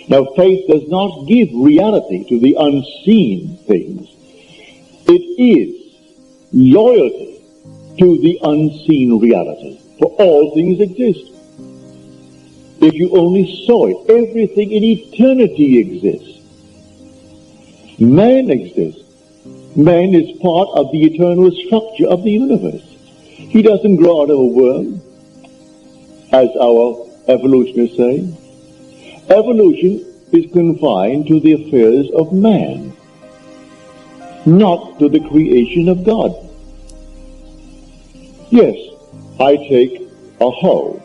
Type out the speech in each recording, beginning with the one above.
Now, faith does not give reality to the unseen things. It is loyalty to the unseen reality. For all things exist. If you only saw it, everything in eternity exists. Man exists. Man is part of the eternal structure of the universe. He doesn't grow out of a worm, as our evolutionists say. Evolution is confined to the affairs of man, not to the creation of God. Yes, I take a hoe,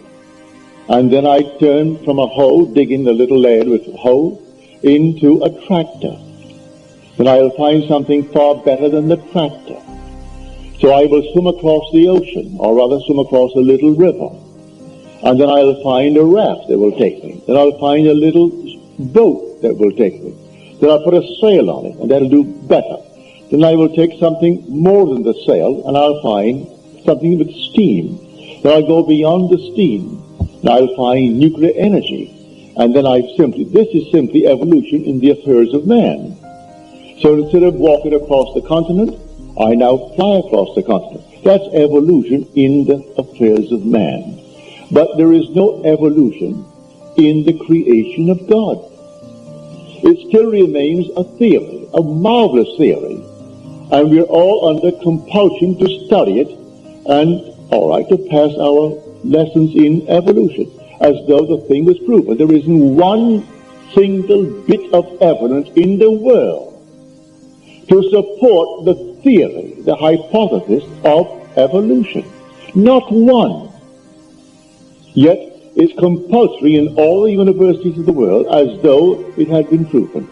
and then I turn from a hoe, digging a little land with a hoe, into a tractor. Then I'll find something far better than the tractor. So I will swim across the ocean, or rather swim across a little river. And then I'll find a raft that will take me. Then I'll find a little boat that will take me. Then I'll put a sail on it, and that'll do better. Then I will take something more than the sail, and I'll find something with steam. Then I'll go beyond the steam, and I'll find nuclear energy. And then this is simply evolution in the affairs of man. So instead of walking across the continent, I now fly across the continent. That's evolution in the affairs of man. But there is no evolution in the creation of God. It still remains a theory, a marvelous theory, and we're all under compulsion to study it and, all right, to pass our lessons in evolution, as though the thing was proven. There isn't one single bit of evidence in the world to support the theory, the hypothesis of evolution. Not one. Yet it's compulsory in all the universities of the world as though it had been proven.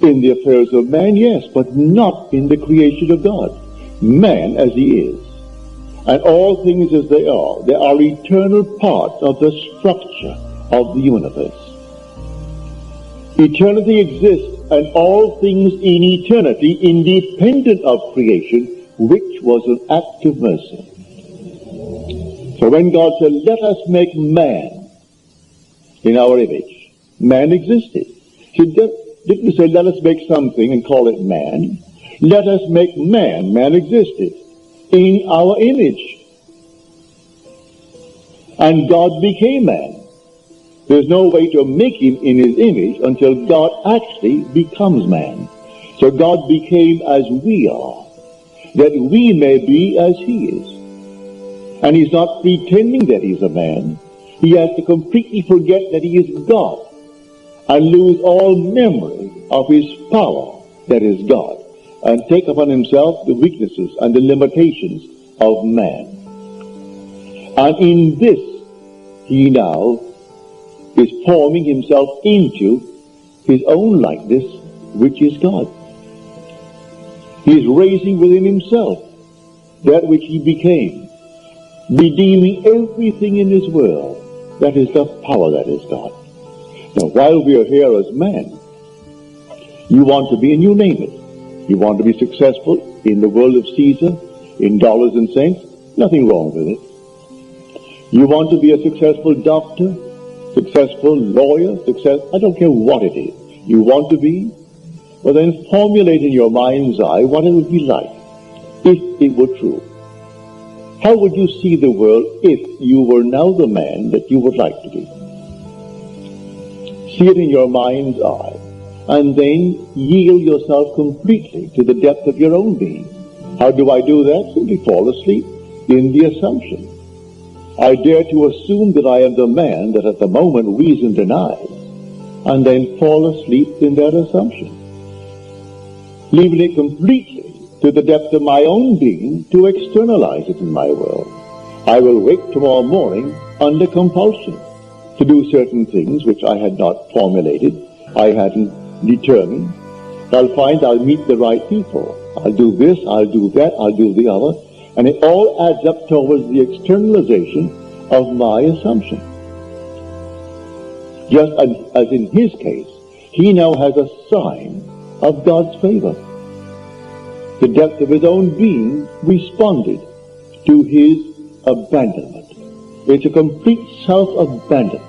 In the affairs of man, yes, but not in the creation of God. Man as he is, and all things as they are eternal parts of the structure of the universe. Eternity exists, and all things in eternity independent of creation, which was an act of mercy. So when God said, let us make man in our image, man existed. He didn't say, let us make something and call it man. Let us make man. Man existed in our image. And God became man. There's no way to make him in his image until God actually becomes man. So God became as we are, that we may be as he is. And he's not pretending that he's a man. He has to completely forget that he is God and lose all memory of his power that is God, and take upon himself the weaknesses and the limitations of man. And in this, he now is forming himself into his own likeness, which is God. He is raising within himself that which he became, redeeming everything in this world. That is the power that is God. Now, while we are here as men, you want to be, and you name it. You want to be successful in the world of Caesar, in dollars and cents, nothing wrong with it. You want to be a successful doctor, successful lawyer, I don't care what it is. You want to be, well then formulate in your mind's eye what it would be like if it were true. How would you see the world if you were now the man that you would like to be? See it in your mind's eye, and then yield yourself completely to the depth of your own being. How do I do that? Simply fall asleep in the assumption. I dare to assume that I am the man that at the moment reason denies, and then fall asleep in that assumption, leaving it completely to the depth of my own being to externalize it in my world. I will wake tomorrow morning under compulsion to do certain things which I had not formulated, I hadn't determined. I'll find I'll meet the right people. I'll do this, I'll do that, I'll do the other. And it all adds up towards the externalization of my assumption. Just as in his case, he now has a sign of God's favor. The depth of his own being responded to his abandonment. It's a complete self-abandonment.